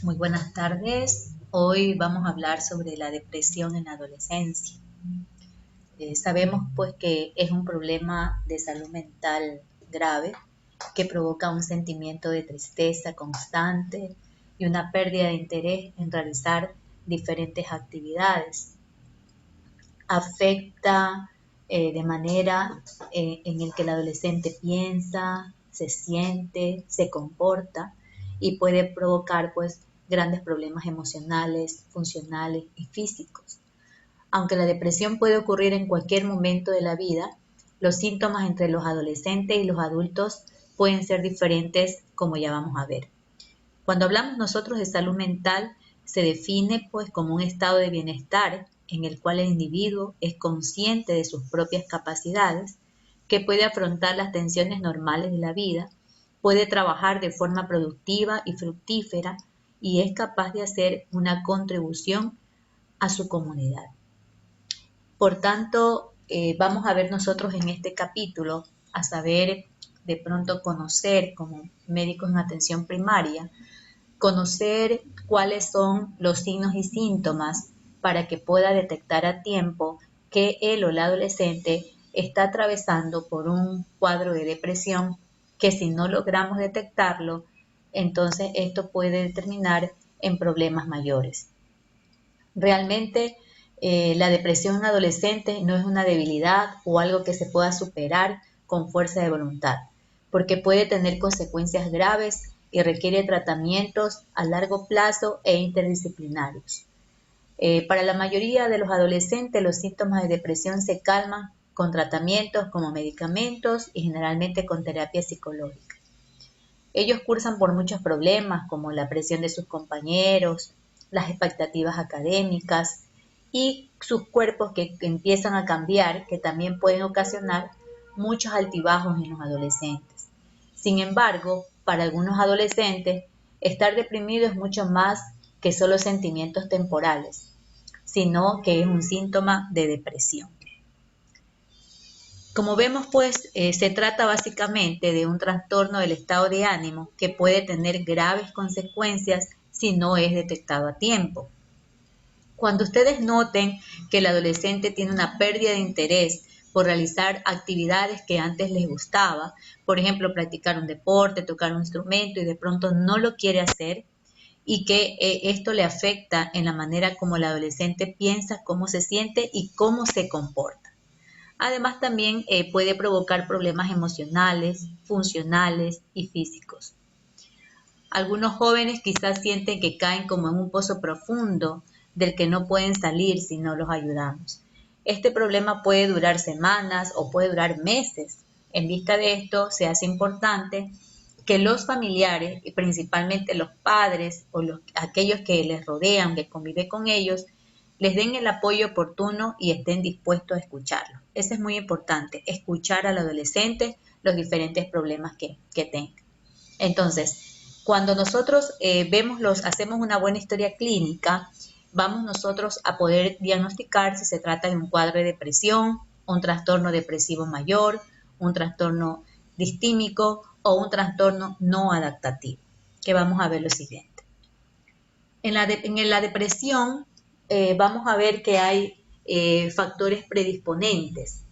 Muy buenas tardes. Hoy vamos a hablar sobre la depresión en la adolescencia. Sabemos pues que es un problema de salud mental grave que provoca un sentimiento de tristeza constante y una pérdida de interés en realizar diferentes actividades. Afecta de manera en el que el adolescente piensa, se siente, se comporta y puede provocar pues grandes problemas emocionales, funcionales y físicos. Aunque la depresión puede ocurrir en cualquier momento de la vida, los síntomas entre los adolescentes y los adultos pueden ser diferentes, como ya vamos a ver. Cuando hablamos nosotros de salud mental, se define pues como un estado de bienestar en el cual el individuo es consciente de sus propias capacidades, que puede afrontar las tensiones normales de la vida, puede trabajar de forma productiva y fructífera y es capaz de hacer una contribución a su comunidad. Por tanto, vamos a ver nosotros en este capítulo, a saber, de pronto conocer como médicos en atención primaria, conocer cuáles son los signos y síntomas para que pueda detectar a tiempo que él o la adolescente está atravesando por un cuadro de depresión que si no logramos detectarlo, entonces esto puede determinar en problemas mayores. Realmente la depresión en adolescentes no es una debilidad o algo que se pueda superar con fuerza de voluntad, porque puede tener consecuencias graves y requiere tratamientos a largo plazo e interdisciplinarios. Para la mayoría de los adolescentes, los síntomas de depresión se calman con tratamientos como medicamentos y generalmente con terapia psicológica. Ellos cursan por muchos problemas como la presión de sus compañeros, las expectativas académicas y sus cuerpos que empiezan a cambiar, que también pueden ocasionar muchos altibajos en los adolescentes. Sin embargo, para algunos adolescentes, estar deprimido es mucho más que solo sentimientos temporales, sino que es un síntoma de depresión. Como vemos, pues, se trata básicamente de un trastorno del estado de ánimo que puede tener graves consecuencias si no es detectado a tiempo. Cuando ustedes noten que el adolescente tiene una pérdida de interés por realizar actividades que antes les gustaba, por ejemplo, practicar un deporte, tocar un instrumento y de pronto no lo quiere hacer, y que esto le afecta en la manera como el adolescente piensa, cómo se siente y cómo se comporta. Además, también puede provocar problemas emocionales, funcionales y físicos. Algunos jóvenes quizás sienten que caen como en un pozo profundo del que no pueden salir si no los ayudamos. Este problema puede durar semanas o puede durar meses. En vista de esto, se hace importante que los familiares, y principalmente los padres o aquellos que les rodean, que conviven con ellos, les den el apoyo oportuno y estén dispuestos a escucharlos. Eso es muy importante, escuchar al adolescente los diferentes problemas que tenga. Entonces, cuando nosotros hacemos una buena historia clínica, vamos nosotros a poder diagnosticar si se trata de un cuadro de depresión, un trastorno depresivo mayor, un trastorno distímico o un trastorno no adaptativo, que vamos a ver lo siguiente. En la depresión vamos a ver que hay factores predisponentes.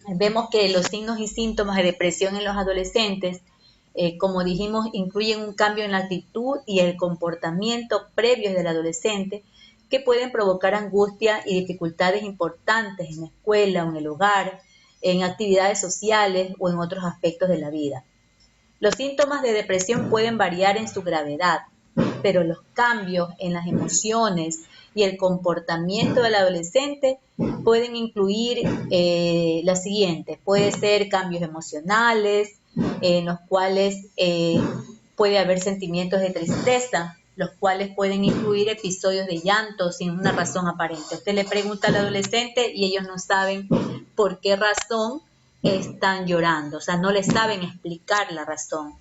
Vemos que los signos y síntomas de depresión en los adolescentes, como dijimos, incluyen un cambio en la actitud y el comportamiento previos del adolescente que pueden provocar angustia y dificultades importantes en la escuela o en el hogar, en actividades sociales o en otros aspectos de la vida. Los síntomas de depresión pueden variar en su gravedad, pero los cambios en las emociones y el comportamiento del adolescente pueden incluir las siguientes. Puede ser cambios emocionales, en los cuales puede haber sentimientos de tristeza, los cuales pueden incluir episodios de llanto sin una razón aparente. Usted le pregunta al adolescente y ellos no saben por qué razón están llorando, o sea, no les saben explicar la razón.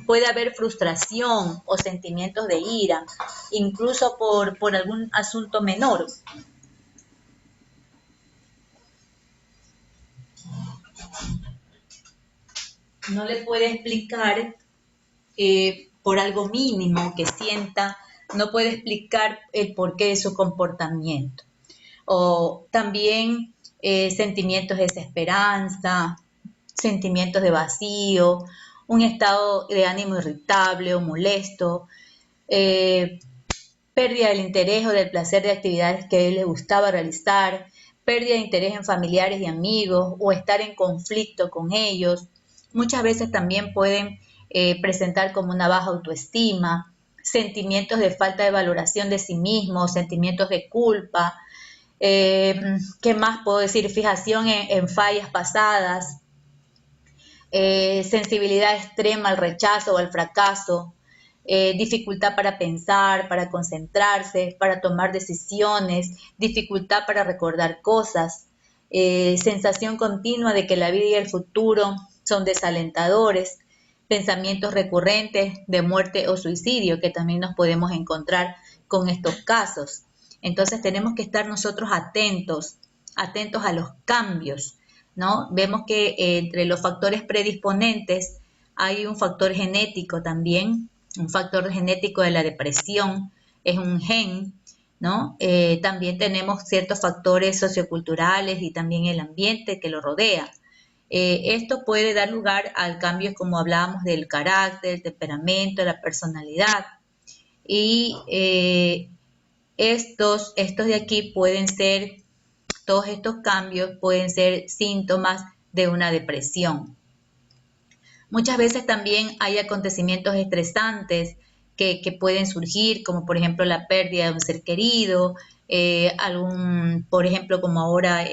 Puede haber frustración o sentimientos de ira, incluso por algún asunto menor. No le puede explicar por algo mínimo que sienta, no puede explicar el porqué de su comportamiento. O también sentimientos de desesperanza, sentimientos de vacío, un estado de ánimo irritable o molesto, eh, pérdida del interés o del placer de actividades que a él le gustaba realizar, pérdida de interés en familiares y amigos o estar en conflicto con ellos. Muchas veces también pueden presentar como una baja autoestima, sentimientos de falta de valoración de sí mismos, sentimientos de culpa. ¿Qué más puedo decir? Fijación en fallas pasadas, sensibilidad extrema al rechazo o al fracaso, dificultad para pensar, para concentrarse, para tomar decisiones, dificultad para recordar cosas, sensación continua de que la vida y el futuro son desalentadores, pensamientos recurrentes de muerte o suicidio, que también nos podemos encontrar con estos casos. Entonces tenemos que estar nosotros atentos, atentos a los cambios, ¿no? Vemos que entre los factores predisponentes hay un factor genético también, un factor genético de la depresión, es un gen, ¿no? También tenemos ciertos factores socioculturales y también el ambiente que lo rodea. Esto puede dar lugar al cambio, como hablábamos, del carácter, el temperamento, la personalidad. Y estos de aquí pueden ser, todos estos cambios pueden ser síntomas de una depresión. Muchas veces también hay acontecimientos estresantes que pueden surgir, como por ejemplo la pérdida de un ser querido, por ejemplo, como ahora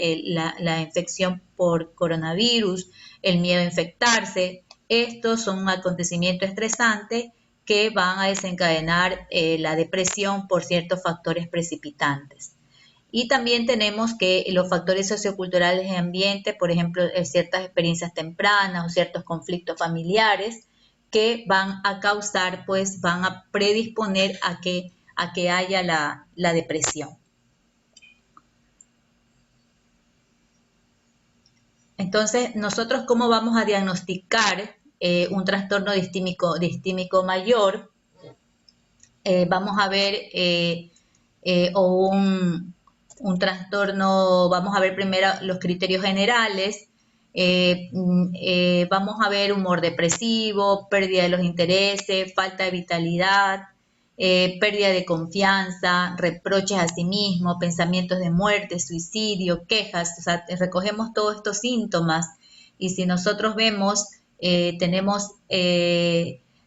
la infección por coronavirus, el miedo a infectarse. Estos son un acontecimiento estresante que van a desencadenar la depresión por ciertos factores precipitantes. Y también tenemos que los factores socioculturales de ambiente, por ejemplo, ciertas experiencias tempranas o ciertos conflictos familiares que van a causar, pues van a predisponer a que haya la depresión. Entonces, nosotros cómo vamos a diagnosticar un trastorno distímico mayor. Vamos a ver o un trastorno, vamos a ver primero los criterios generales, vamos a ver humor depresivo, pérdida de los intereses, falta de vitalidad, pérdida de confianza, reproches a sí mismo, pensamientos de muerte, suicidio, quejas. O sea, recogemos todos estos síntomas y si nosotros vemos, tenemos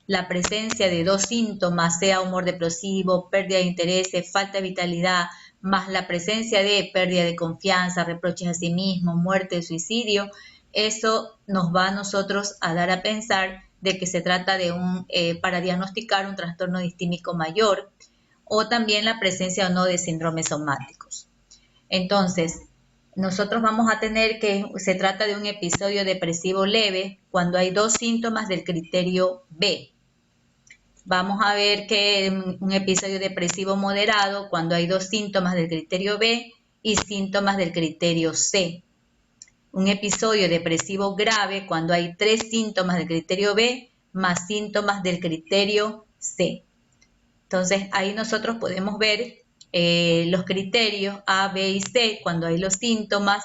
la presencia de dos síntomas, sea humor depresivo, pérdida de intereses, falta de vitalidad, más la presencia de pérdida de confianza, reproches a sí mismo, muerte, suicidio, eso nos va a nosotros a dar a pensar de que se trata de para diagnosticar un trastorno distímico mayor o también la presencia o no de síndromes somáticos. Entonces, nosotros vamos a tener que se trata de un episodio depresivo leve cuando hay dos síntomas del criterio B. Vamos a ver que un episodio depresivo moderado cuando hay dos síntomas del criterio B y síntomas del criterio C. Un episodio depresivo grave cuando hay tres síntomas del criterio B más síntomas del criterio C. Entonces, ahí nosotros podemos ver los criterios A, B y C cuando hay los síntomas,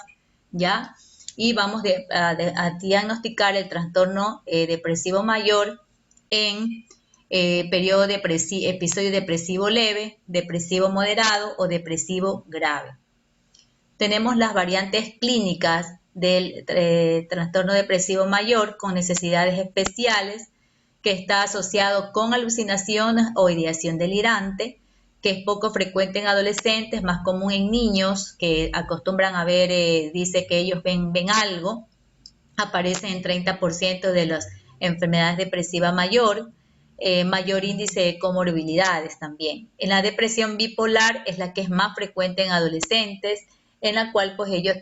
¿ya? Y vamos a diagnosticar el trastorno depresivo mayor en episodio depresivo leve, depresivo moderado o depresivo grave. Tenemos las variantes clínicas del trastorno depresivo mayor con necesidades especiales, que está asociado con alucinaciones o ideación delirante, que es poco frecuente en adolescentes, más común en niños que acostumbran a ver, dice que ellos ven algo, aparece en 30% de las enfermedades depresivas mayor, mayor índice de comorbilidades también. En la depresión bipolar es la que es más frecuente en adolescentes, en la cual pues ellos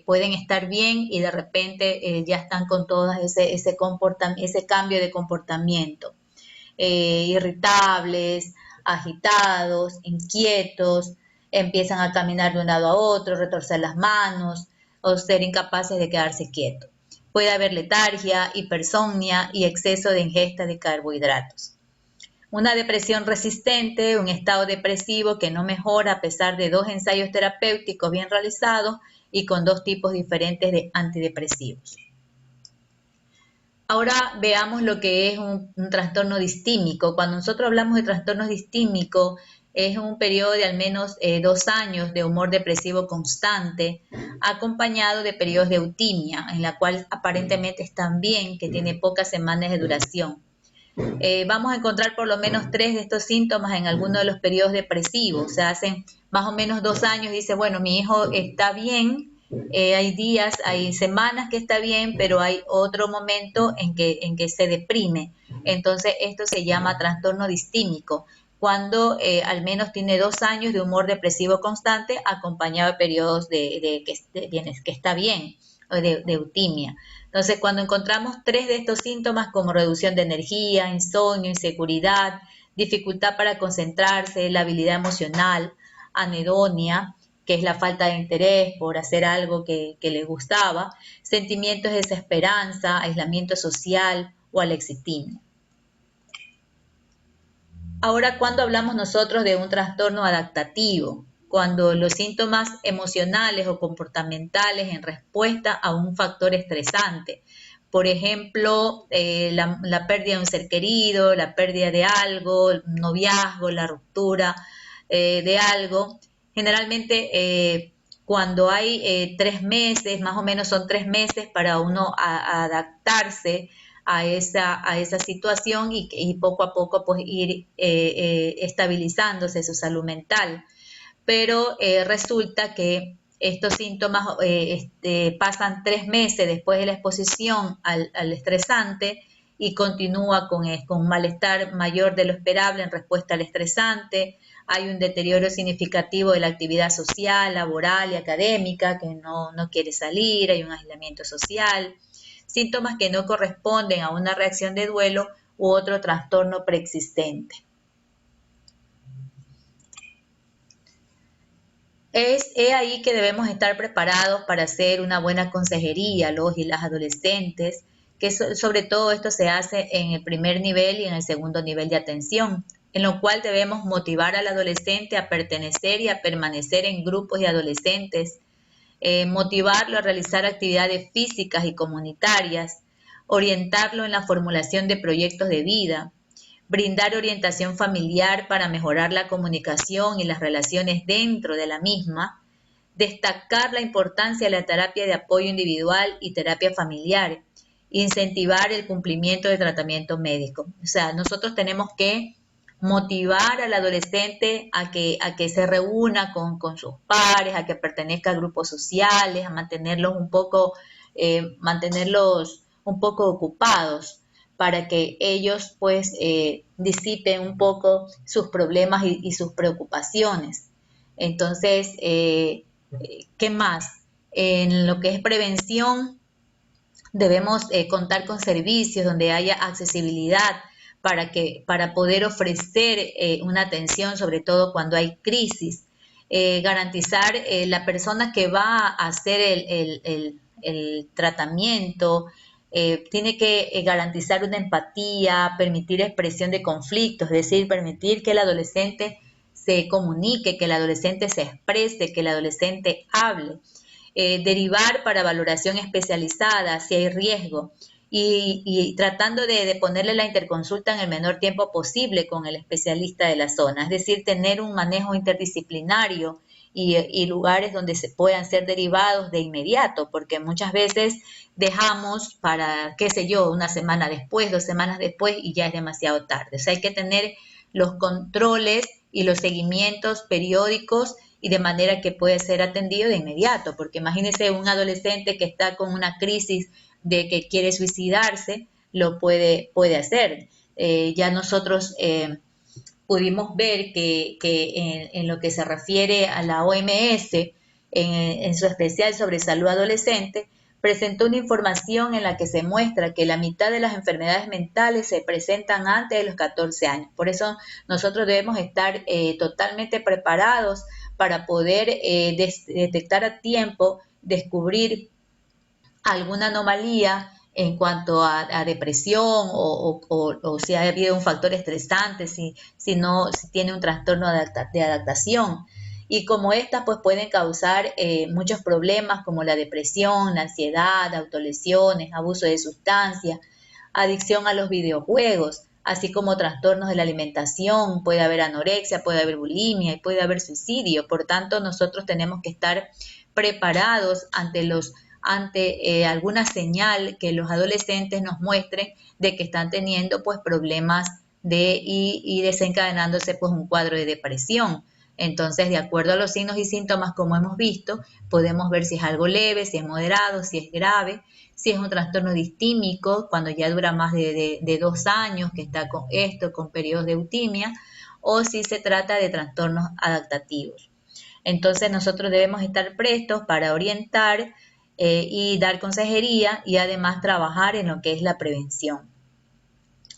pueden estar bien y de repente ya están con todo ese cambio de comportamiento. Irritables, agitados, inquietos, empiezan a caminar de un lado a otro, retorcer las manos o ser incapaces de quedarse quietos. Puede haber letargia, hipersomnia y exceso de ingesta de carbohidratos. Una depresión resistente, un estado depresivo que no mejora a pesar de 2 ensayos terapéuticos bien realizados y con 2 tipos diferentes de antidepresivos. Ahora veamos lo que es un trastorno distímico. Cuando nosotros hablamos de trastornos distímicos, es un periodo de al menos 2 años de humor depresivo constante, acompañado de periodos de eutimia, en la cual aparentemente están bien, que tiene pocas semanas de duración. Vamos a encontrar por lo menos 3 de estos síntomas en alguno de los periodos depresivos. Se hacen más o menos 2 años, dice, bueno, mi hijo está bien, hay días, hay semanas que está bien, pero hay otro momento en que se deprime. Entonces, esto se llama trastorno distímico, cuando al menos tiene 2 años de humor depresivo constante, acompañado de periodos que está bien, o de eutimia. Entonces, cuando encontramos 3 de estos síntomas como reducción de energía, insomnio, inseguridad, dificultad para concentrarse, la habilidad emocional, anedonia, que es la falta de interés por hacer algo que les gustaba, sentimientos de desesperanza, aislamiento social o alexitimia. Ahora, cuando hablamos nosotros de un trastorno adaptativo, cuando los síntomas emocionales o comportamentales en respuesta a un factor estresante, por ejemplo, la pérdida de un ser querido, la pérdida de algo, el noviazgo, la ruptura de algo, generalmente cuando hay 3 meses, más o menos son 3 meses para uno adaptarse a esa situación y poco a poco pues ir estabilizándose su salud mental. Pero resulta que estos síntomas pasan 3 meses después de la exposición al estresante y continúa con un malestar mayor de lo esperable en respuesta al estresante. Hay un deterioro significativo de la actividad social, laboral y académica, que no quiere salir, hay un aislamiento social, síntomas que no corresponden a una reacción de duelo u otro trastorno preexistente. Es ahí que debemos estar preparados para hacer una buena consejería, los y las adolescentes, que sobre todo esto se hace en el primer nivel y en el segundo nivel de atención, en lo cual debemos motivar al adolescente a pertenecer y a permanecer en grupos de adolescentes, motivarlo a realizar actividades físicas y comunitarias, orientarlo en la formulación de proyectos de vida, brindar orientación familiar para mejorar la comunicación y las relaciones dentro de la misma, destacar la importancia de la terapia de apoyo individual y terapia familiar, incentivar el cumplimiento de tratamiento médico. O sea, nosotros tenemos que motivar al adolescente a que se reúna con sus pares, a que pertenezca a grupos sociales, a mantenerlos un poco ocupados para que ellos pues disipen un poco sus problemas y sus preocupaciones. Entonces, ¿qué más? En lo que es prevención, debemos contar con servicios donde haya accesibilidad para poder ofrecer una atención, sobre todo cuando hay crisis. Garantizar la persona que va a hacer el tratamiento, tiene que garantizar una empatía, permitir expresión de conflictos, es decir, permitir que el adolescente se comunique, que el adolescente se exprese, que el adolescente hable. Derivar para valoración especializada si hay riesgo y tratando de ponerle la interconsulta en el menor tiempo posible con el especialista de la zona, es decir, tener un manejo interdisciplinario y lugares donde se puedan ser derivados de inmediato, porque muchas veces dejamos para, qué sé yo, una semana después, 2 semanas después y ya es demasiado tarde. O sea, hay que tener los controles y los seguimientos periódicos y de manera que puede ser atendido de inmediato, porque imagínese un adolescente que está con una crisis de que quiere suicidarse, lo puede hacer. Ya nosotros pudimos ver que en lo que se refiere a la OMS, en su especial sobre salud adolescente, presentó una información en la que se muestra que la mitad de las enfermedades mentales se presentan antes de los 14 años. Por eso nosotros debemos estar totalmente preparados para poder detectar a tiempo, descubrir alguna anomalía en cuanto a depresión o si ha habido un factor estresante, si tiene un trastorno de adaptación. Y como estas pues pueden causar muchos problemas como la depresión, la ansiedad, autolesiones, abuso de sustancias, adicción a los videojuegos, así como trastornos de la alimentación, puede haber anorexia, puede haber bulimia y puede haber suicidio. Por tanto, nosotros tenemos que estar preparados ante alguna señal que los adolescentes nos muestren de que están teniendo pues problemas y desencadenándose pues un cuadro de depresión. Entonces, de acuerdo a los signos y síntomas, como hemos visto, podemos ver si es algo leve, si es moderado, si es grave, si es un trastorno distímico, cuando ya dura más de 2 años, que está con periodos de eutimia, o si se trata de trastornos adaptativos. Entonces, nosotros debemos estar prestos para orientar y dar consejería y además trabajar en lo que es la prevención.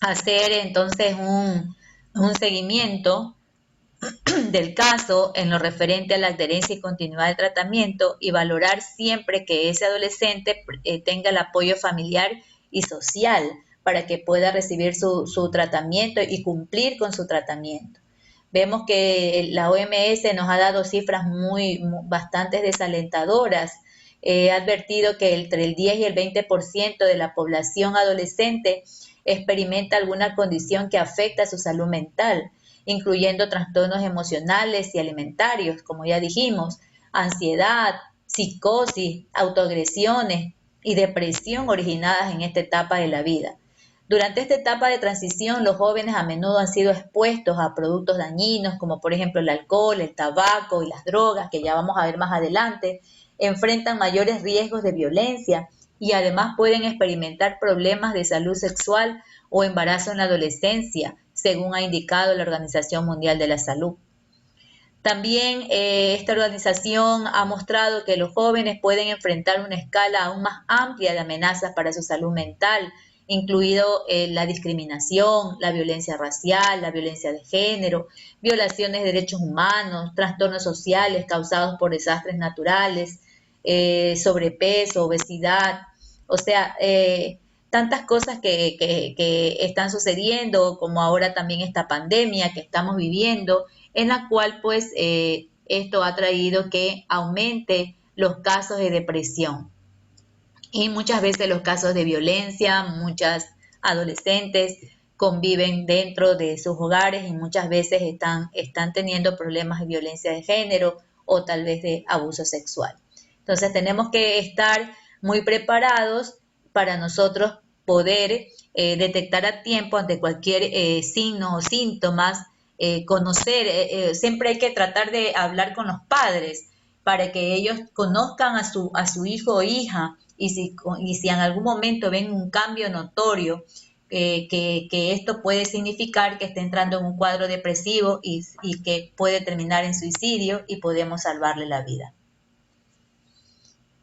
Hacer entonces un seguimiento del caso en lo referente a la adherencia y continuidad del tratamiento y valorar siempre que ese adolescente tenga el apoyo familiar y social para que pueda recibir su tratamiento y cumplir con su tratamiento. Vemos que la OMS nos ha dado cifras bastante desalentadoras. Ha advertido que entre el 10 y el 20% de la población adolescente experimenta alguna condición que afecta a su salud mental, incluyendo trastornos emocionales y alimentarios, como ya dijimos, ansiedad, psicosis, autoagresiones y depresión originadas en esta etapa de la vida. Durante esta etapa de transición, los jóvenes a menudo han sido expuestos a productos dañinos, como por ejemplo el alcohol, el tabaco y las drogas, que ya vamos a ver más adelante, enfrentan mayores riesgos de violencia y además pueden experimentar problemas de salud sexual o embarazo en la adolescencia, según ha indicado la Organización Mundial de la Salud. También esta organización ha mostrado que los jóvenes pueden enfrentar una escala aún más amplia de amenazas para su salud mental, incluido la discriminación, la violencia racial, la violencia de género, violaciones de derechos humanos, trastornos sociales causados por desastres naturales, sobrepeso, obesidad, o sea, tantas cosas que están sucediendo, como ahora también esta pandemia que estamos viviendo, en la cual pues esto ha traído que aumente los casos de depresión y muchas veces los casos de violencia. Muchas adolescentes conviven dentro de sus hogares y muchas veces están teniendo problemas de violencia de género o tal vez de abuso sexual. Entonces tenemos que estar muy preparados para nosotros poder detectar a tiempo ante cualquier signo o síntomas, conocer, siempre hay que tratar de hablar con los padres para que ellos conozcan a su hijo o hija y si en algún momento ven un cambio notorio, que esto puede significar que está entrando en un cuadro depresivo y que puede terminar en suicidio y podemos salvarle la vida.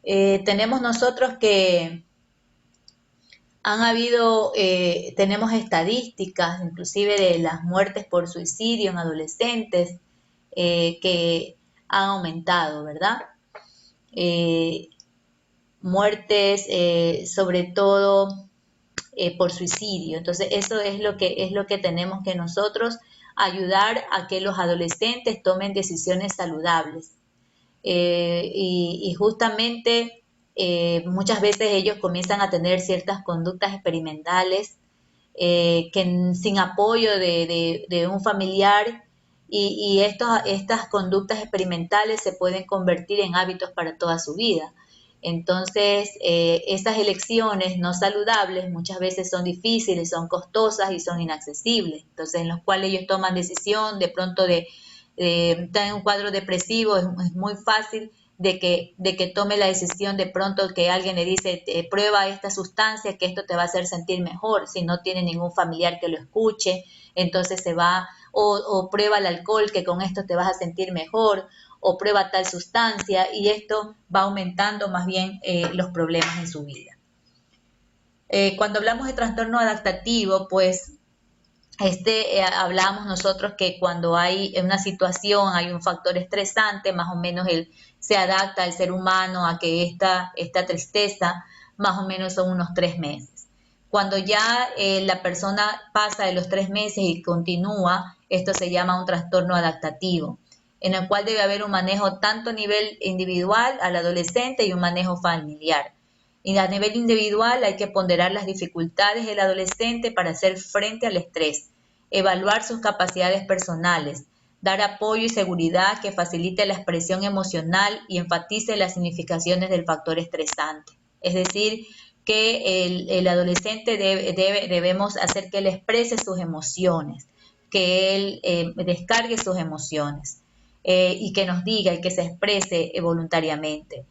Tenemos nosotros que tenemos estadísticas inclusive de las muertes por suicidio en adolescentes que han aumentado, ¿verdad? Muertes sobre todo por suicidio. Entonces eso es lo que tenemos que nosotros ayudar a que los adolescentes tomen decisiones saludables. Y justamente muchas veces ellos comienzan a tener ciertas conductas experimentales que sin apoyo de un familiar y estas conductas experimentales se pueden convertir en hábitos para toda su vida. Entonces, esas elecciones no saludables muchas veces son difíciles, son costosas y son inaccesibles. Entonces, en los cuales ellos toman decisión de pronto estar en un cuadro depresivo, es muy fácil de que tome la decisión de pronto que alguien le dice, prueba esta sustancia que esto te va a hacer sentir mejor, si no tiene ningún familiar que lo escuche, entonces se va, o prueba el alcohol que con esto te vas a sentir mejor, o prueba tal sustancia, y esto va aumentando más bien los problemas en su vida. Cuando hablamos de trastorno adaptativo, pues hablamos nosotros que cuando hay una situación, hay un factor estresante, más o menos se adapta al ser humano a que esta tristeza más o menos son unos 3 meses. Cuando ya la persona pasa de los 3 meses y continúa, esto se llama un trastorno adaptativo, en el cual debe haber un manejo tanto a nivel individual al adolescente y un manejo familiar. Y a nivel individual hay que ponderar las dificultades del adolescente para hacer frente al estrés, evaluar sus capacidades personales, dar apoyo y seguridad que facilite la expresión emocional y enfatice las significaciones del factor estresante. Es decir, que el adolescente debemos hacer que él exprese sus emociones, que él descargue sus emociones y que nos diga y que se exprese voluntariamente.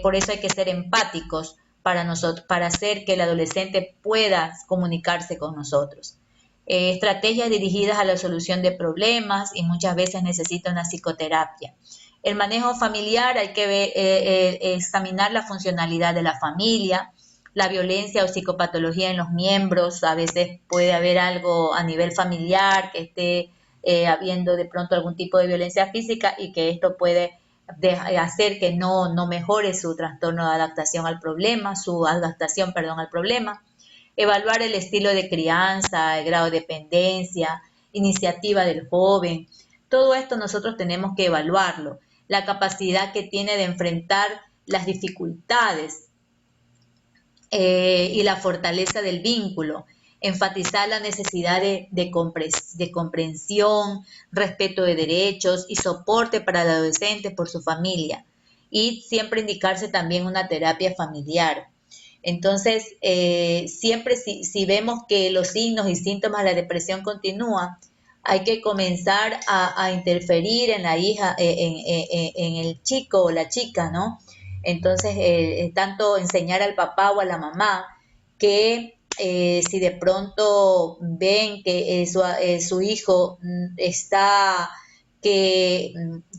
Por eso hay que ser empáticos para nosotros, para hacer que el adolescente pueda comunicarse con nosotros. Estrategias dirigidas a la solución de problemas y muchas veces necesita una psicoterapia. El manejo familiar hay que examinar la funcionalidad de la familia, la violencia o psicopatología en los miembros, a veces puede haber algo a nivel familiar que esté habiendo de pronto algún tipo de violencia física y que esto puede hacer que no mejore su trastorno de adaptación al problema, su adaptación, perdón, al problema. Evaluar el estilo de crianza, el grado de dependencia, iniciativa del joven. Todo esto nosotros tenemos que evaluarlo. La capacidad que tiene de enfrentar las dificultades y la fortaleza del vínculo, enfatizar la necesidad de comprensión, respeto de derechos y soporte para el adolescente por su familia. Y siempre indicarse también una terapia familiar. Entonces, siempre si vemos que los signos y síntomas de la depresión continúan, hay que comenzar a interferir en la hija, en el chico o la chica, ¿no? Entonces, tanto enseñar al papá o a la mamá que si de pronto ven que su hijo está, que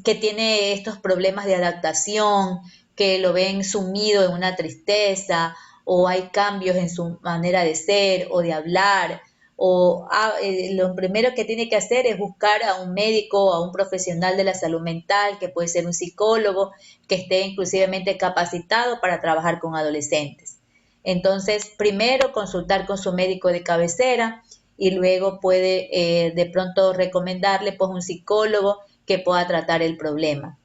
tiene estos problemas de adaptación, que lo ven sumido en una tristeza, o hay cambios en su manera de ser o de hablar, lo primero que tiene que hacer es buscar a un médico, a un profesional de la salud mental, que puede ser un psicólogo, que esté inclusivemente capacitado para trabajar con adolescentes. Entonces, primero consultar con su médico de cabecera y luego puede de pronto recomendarle pues un psicólogo que pueda tratar el problema.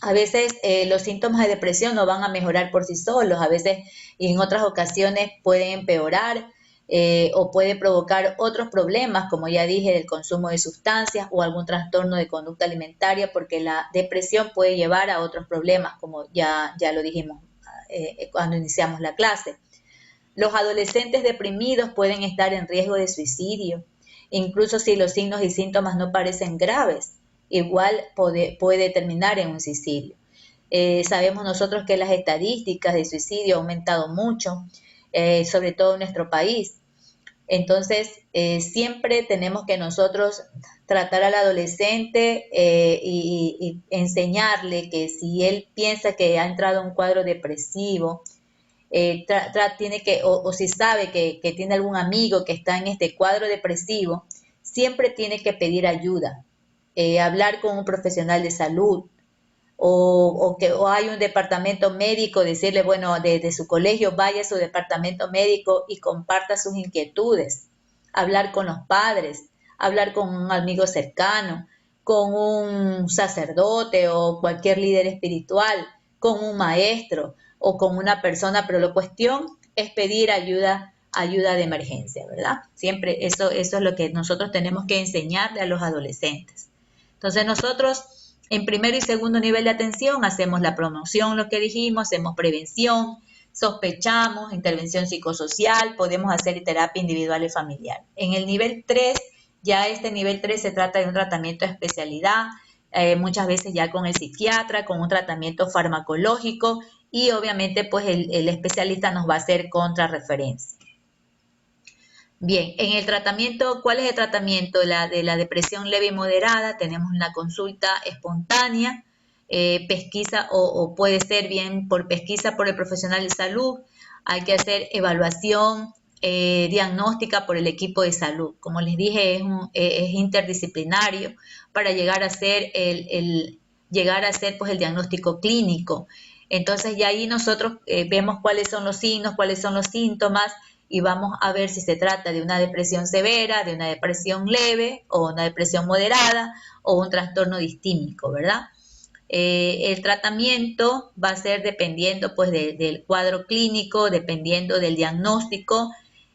A veces los síntomas de depresión no van a mejorar por sí solos, a veces y en otras ocasiones pueden empeorar o puede provocar otros problemas, como ya dije, del consumo de sustancias o algún trastorno de conducta alimentaria, porque la depresión puede llevar a otros problemas, como ya lo dijimos cuando iniciamos la clase. Los adolescentes deprimidos pueden estar en riesgo de suicidio, incluso si los signos y síntomas no parecen graves, igual puede terminar en un suicidio. Sabemos nosotros que las estadísticas de suicidio han aumentado mucho, sobre todo en nuestro país. Entonces, siempre tenemos que nosotros tratar al adolescente y enseñarle que si él piensa que ha entrado en un cuadro depresivo, tiene que, o si sabe que tiene algún amigo que está en este cuadro depresivo, siempre tiene que pedir ayuda, hablar con un profesional de salud, o hay un departamento médico, decirle, bueno, de su colegio vaya a su departamento médico y comparta sus inquietudes, hablar con los padres, hablar con un amigo cercano, con un sacerdote o cualquier líder espiritual, con un maestro o con una persona, pero la cuestión es pedir ayuda de emergencia, ¿verdad? Siempre eso es lo que nosotros tenemos que enseñarle a los adolescentes. Entonces nosotros en primero y segundo nivel de atención hacemos la promoción, lo que dijimos, hacemos prevención, sospechamos, intervención psicosocial, podemos hacer terapia individual y familiar. En el nivel 3, ya este nivel 3 se trata de un tratamiento de especialidad, muchas veces ya con el psiquiatra, con un tratamiento farmacológico y obviamente pues el especialista nos va a hacer contrarreferencia. Bien, en el tratamiento, ¿cuál es el tratamiento de la depresión leve y moderada? Tenemos una consulta espontánea, pesquisa o puede ser bien por pesquisa por el profesional de salud. Hay que hacer evaluación diagnóstica por el equipo de salud. Como les dije, es interdisciplinario para llegar a hacer llegar a hacer pues el diagnóstico clínico. Entonces ya ahí nosotros vemos cuáles son los signos, cuáles son los síntomas y vamos a ver si se trata de una depresión severa, de una depresión leve o una depresión moderada o un trastorno distímico, ¿verdad? El tratamiento va a ser dependiendo pues del cuadro clínico, dependiendo del diagnóstico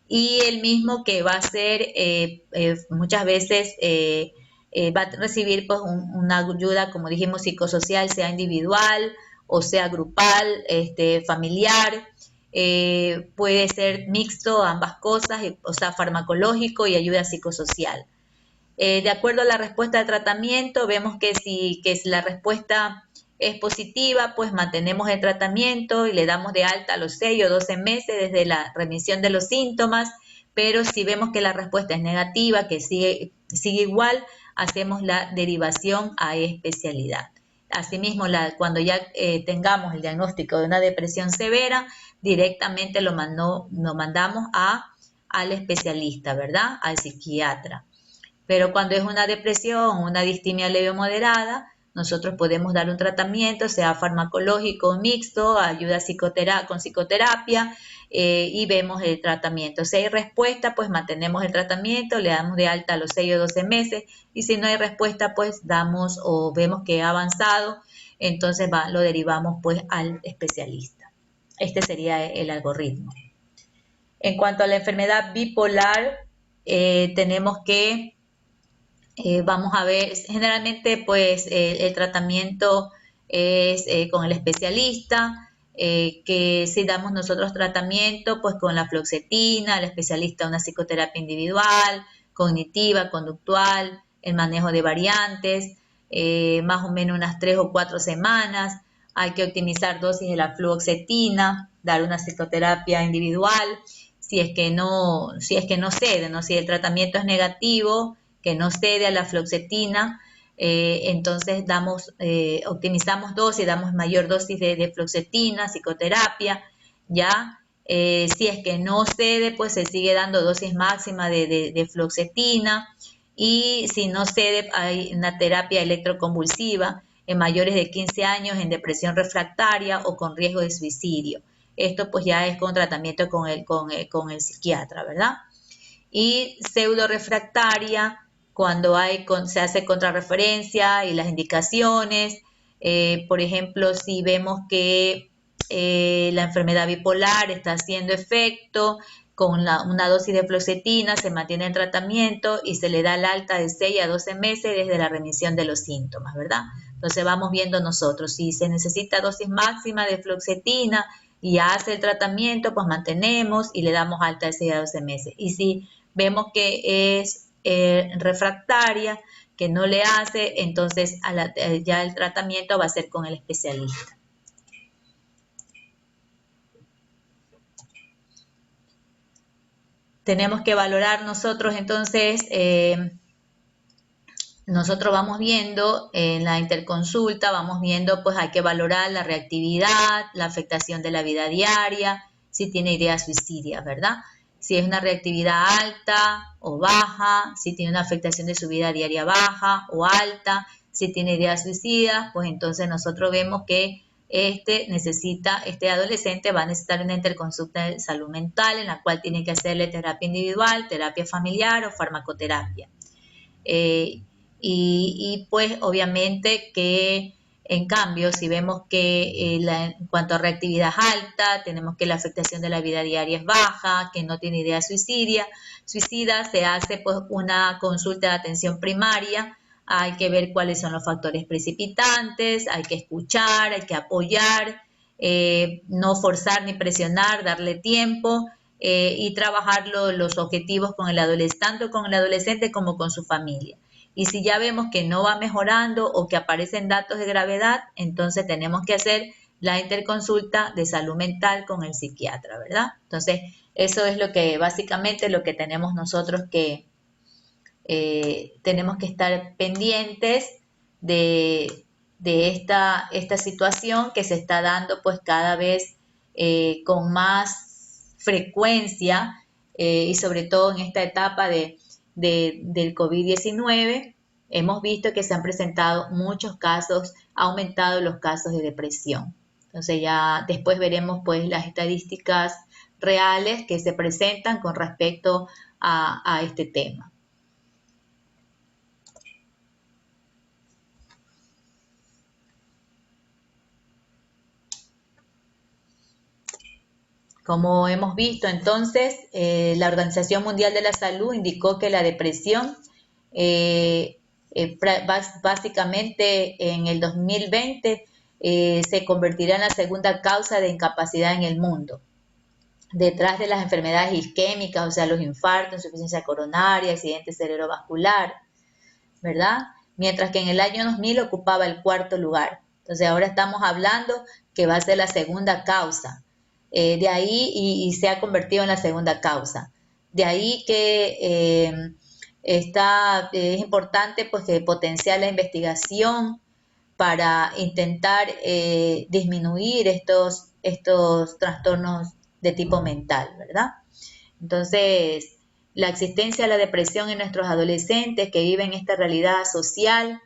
y el mismo que va a ser muchas veces va a recibir pues una ayuda, como dijimos, psicosocial, sea individual o sea grupal, familiar, puede ser mixto, ambas cosas, o sea, farmacológico y ayuda psicosocial. De acuerdo a la respuesta de tratamiento, vemos que si la respuesta es positiva, pues mantenemos el tratamiento y le damos de alta a los 6 o 12 meses desde la remisión de los síntomas, pero si vemos que la respuesta es negativa, que sigue igual, hacemos la derivación a especialidad. Asimismo, cuando ya tengamos el diagnóstico de una depresión severa, directamente lo mandamos al especialista, ¿verdad? Al psiquiatra. Pero cuando es una depresión o una distimia leve o moderada, nosotros podemos dar un tratamiento, sea farmacológico o mixto, ayuda con psicoterapia y vemos el tratamiento. Si hay respuesta, pues mantenemos el tratamiento, le damos de alta a los 6 o 12 meses y si no hay respuesta, pues damos o vemos que ha avanzado, entonces lo derivamos pues al especialista. Este sería el algoritmo. En cuanto a la enfermedad bipolar, tenemos que vamos a ver, generalmente pues el tratamiento es con el especialista, que si damos nosotros tratamiento pues con la fluoxetina, el especialista una psicoterapia individual, cognitiva, conductual, el manejo de variantes, más o menos unas 3 o 4 semanas, hay que optimizar dosis de la fluoxetina, dar una psicoterapia individual, si es que no cede, ¿no? Si el tratamiento es negativo, que no cede a la fluoxetina, entonces optimizamos dosis, damos mayor dosis de fluoxetina, psicoterapia, ya. Si es que no cede, pues se sigue dando dosis máxima de fluoxetina y si no cede hay una terapia electroconvulsiva en mayores de 15 años en depresión refractaria o con riesgo de suicidio. Esto pues ya es con tratamiento con el psiquiatra, ¿verdad? Y pseudo refractaria cuando se hace contrarreferencia y las indicaciones, por ejemplo, si vemos que la enfermedad bipolar está haciendo efecto, con una dosis de fluoxetina se mantiene en tratamiento y se le da el alta de 6 a 12 meses desde la remisión de los síntomas, ¿verdad? Entonces vamos viendo nosotros, si se necesita dosis máxima de fluoxetina y hace el tratamiento, pues mantenemos y le damos alta de 6 a 12 meses. Y si vemos que es refractaria, que no le hace, entonces ya el tratamiento va a ser con el especialista. Tenemos que valorar nosotros entonces, nosotros vamos viendo en la interconsulta, vamos viendo pues hay que valorar la reactividad, la afectación de la vida diaria, si tiene ideas suicidas, ¿verdad? Si es una reactividad alta o baja, si tiene una afectación de su vida diaria baja o alta, si tiene ideas suicidas, pues entonces nosotros vemos que este adolescente va a necesitar una interconsulta de salud mental en la cual tiene que hacerle terapia individual, terapia familiar o farmacoterapia. Y pues obviamente que en cambio si vemos que en cuanto a reactividad es alta, tenemos que la afectación de la vida diaria es baja, que no tiene idea suicida, se hace pues una consulta de atención primaria, hay que ver cuáles son los factores precipitantes, hay que escuchar, hay que apoyar, no forzar ni presionar, darle tiempo y trabajar los objetivos con el adolescente, tanto con el adolescente como con su familia. Y si ya vemos que no va mejorando o que aparecen datos de gravedad, entonces tenemos que hacer la interconsulta de salud mental con el psiquiatra, ¿verdad? Entonces, eso es básicamente lo que tenemos nosotros tenemos que estar pendientes de esta situación que se está dando pues cada vez con más frecuencia y sobre todo en esta etapa del COVID-19, hemos visto que se han presentado muchos casos, ha aumentado los casos de depresión. Entonces ya después veremos pues las estadísticas reales que se presentan con respecto a este tema. Como hemos visto entonces, la Organización Mundial de la Salud indicó que la depresión básicamente en el 2020 se convertirá en la segunda causa de incapacidad en el mundo, detrás de las enfermedades isquémicas, o sea, los infartos, insuficiencia coronaria, accidente cerebrovascular, ¿verdad? Mientras que en el año 2000 ocupaba el cuarto lugar. Entonces ahora estamos hablando que va a ser la segunda causa. De ahí y se ha convertido en la segunda causa. De ahí que es importante pues que potenciar la investigación para intentar disminuir estos trastornos de tipo mental, ¿verdad? Entonces, la existencia de la depresión en nuestros adolescentes que viven esta realidad social,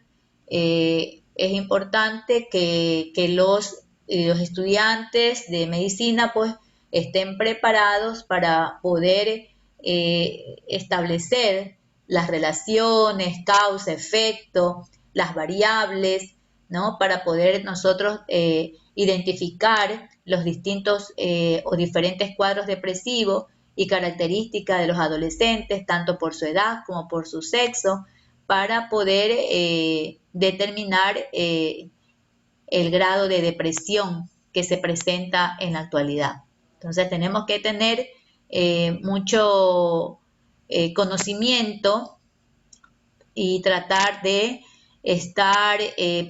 es importante que los estudiantes de medicina pues estén preparados para poder establecer las relaciones, causa, efecto, las variables, ¿no? Para poder nosotros identificar los distintos o diferentes cuadros depresivos y características de los adolescentes, tanto por su edad como por su sexo, para poder determinar el grado de depresión que se presenta en la actualidad. Entonces tenemos que tener mucho conocimiento y tratar de estar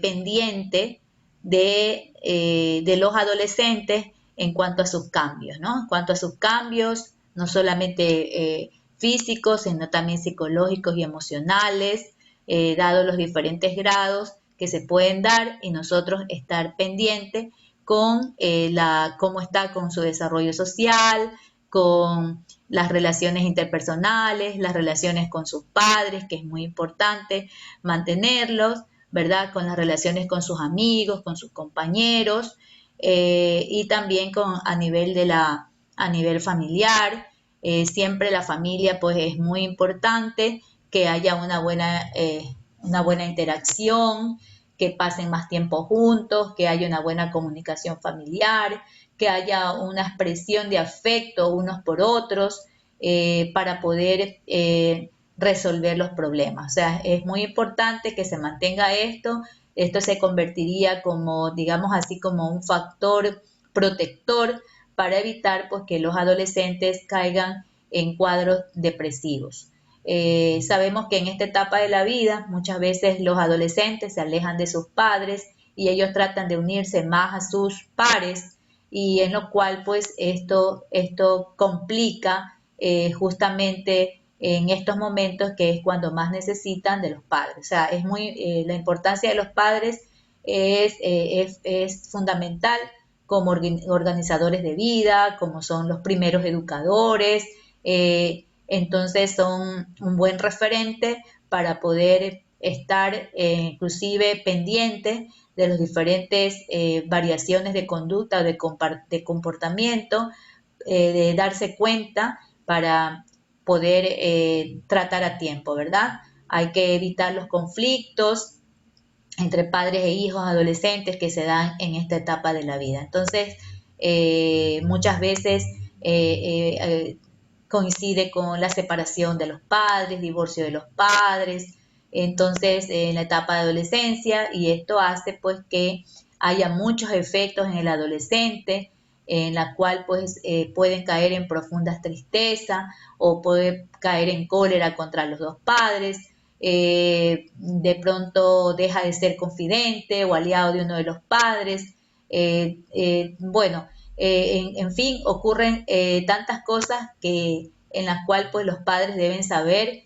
pendiente de los adolescentes en cuanto a sus cambios, ¿no? En cuanto a sus cambios, no solamente físicos, sino también psicológicos y emocionales, dados los diferentes grados que se pueden dar y nosotros estar pendientes con cómo está con su desarrollo social, con las relaciones interpersonales, las relaciones con sus padres, que es muy importante mantenerlos, ¿verdad? Con las relaciones con sus amigos, con sus compañeros, y también a nivel familiar. Siempre la familia pues es muy importante que haya una buena interacción, que pasen más tiempo juntos, que haya una buena comunicación familiar, que haya una expresión de afecto unos por otros, para poder resolver los problemas. O sea, es muy importante que se mantenga esto. Esto se convertiría como, digamos así, como un factor protector para evitar pues, que los adolescentes caigan en cuadros depresivos. Sabemos que en esta etapa de la vida muchas veces los adolescentes se alejan de sus padres y ellos tratan de unirse más a sus pares, y en lo cual pues esto complica justamente en estos momentos que es cuando más necesitan de los padres. O sea, la importancia de los padres es fundamental como organizadores de vida, como son los primeros educadores. Entonces son un buen referente para poder estar inclusive pendientes de las diferentes variaciones de conducta o de comportamiento, de darse cuenta para poder tratar a tiempo, ¿verdad? Hay que evitar los conflictos entre padres e hijos, adolescentes que se dan en esta etapa de la vida. Entonces, muchas veces coincide con la separación de los padres, divorcio de los padres, entonces en la etapa de adolescencia, y esto hace pues que haya muchos efectos en el adolescente, en la cual pues pueden caer en profundas tristezas o puede caer en cólera contra los dos padres. De pronto deja de ser confidente o aliado de uno de los padres. Bueno, en fin, ocurren tantas cosas en las cuales pues, los padres deben saber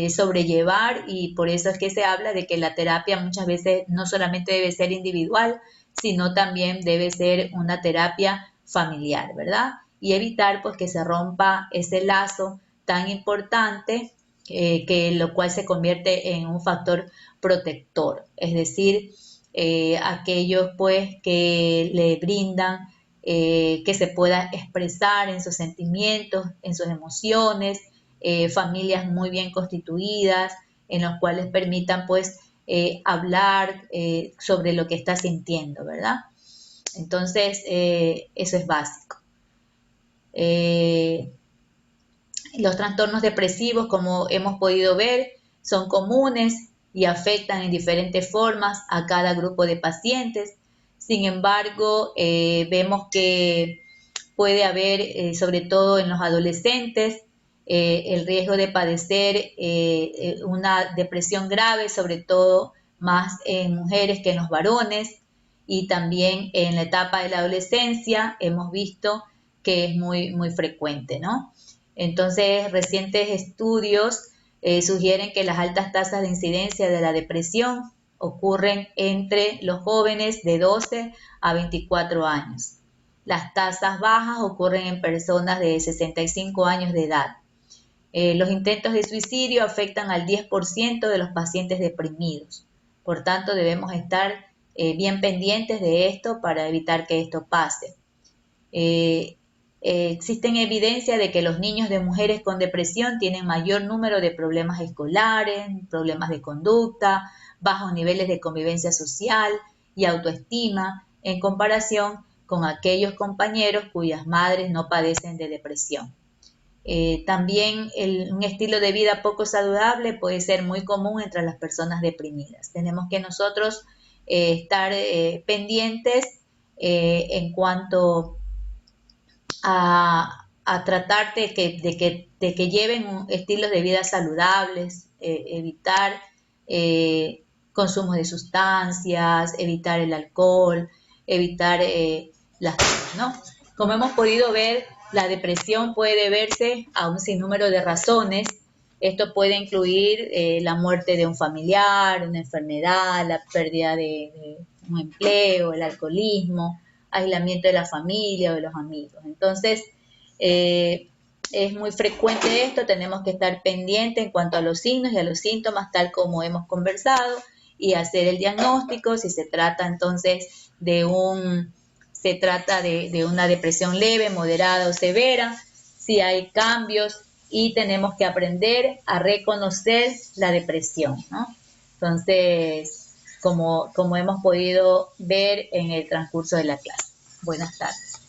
sobrellevar, y por eso es que se habla de que la terapia muchas veces no solamente debe ser individual, sino también debe ser una terapia familiar, ¿verdad? Y evitar pues que se rompa ese lazo tan importante, que lo cual se convierte en un factor protector. Es decir, aquellos pues que le brindan que se pueda expresar en sus sentimientos, en sus emociones, familias muy bien constituidas, en los cuales permitan pues hablar sobre lo que está sintiendo, ¿verdad? Entonces, eso es básico. Los trastornos depresivos, como hemos podido ver, son comunes y afectan en diferentes formas a cada grupo de pacientes. Sin embargo, vemos que puede haber, sobre todo en los adolescentes, el riesgo de padecer una depresión grave, sobre todo más en mujeres que en los varones, y también en la etapa de la adolescencia hemos visto que es muy frecuente, ¿no? Entonces, recientes estudios sugieren que las altas tasas de incidencia de la depresión ocurren entre los jóvenes de 12 a 24 años. Las tasas bajas ocurren en personas de 65 años de edad. Los intentos de suicidio afectan al 10% de los pacientes deprimidos. Por tanto, debemos estar bien pendientes de esto para evitar que esto pase. Existen evidencia de que los niños de mujeres con depresión tienen mayor número de problemas escolares, problemas de conducta, bajos niveles de convivencia social y autoestima en comparación con aquellos compañeros cuyas madres no padecen de depresión. También un estilo de vida poco saludable puede ser muy común entre las personas deprimidas. Tenemos que nosotros estar pendientes en cuanto a tratar de que lleven estilos de vida saludables, evitar consumo de sustancias, evitar el alcohol, evitar las drogas, ¿no? Como hemos podido ver, la depresión puede deberse a un sinnúmero de razones. Esto puede incluir la muerte de un familiar, una enfermedad, la pérdida de un empleo, el alcoholismo, aislamiento de la familia o de los amigos. Entonces, es muy frecuente esto, tenemos que estar pendientes en cuanto a los signos y a los síntomas, tal como hemos conversado, y hacer el diagnóstico, si se trata entonces de una depresión leve, moderada o severa, si hay cambios, y tenemos que aprender a reconocer la depresión, ¿no? Entonces, como hemos podido ver en el transcurso de la clase. Buenas tardes.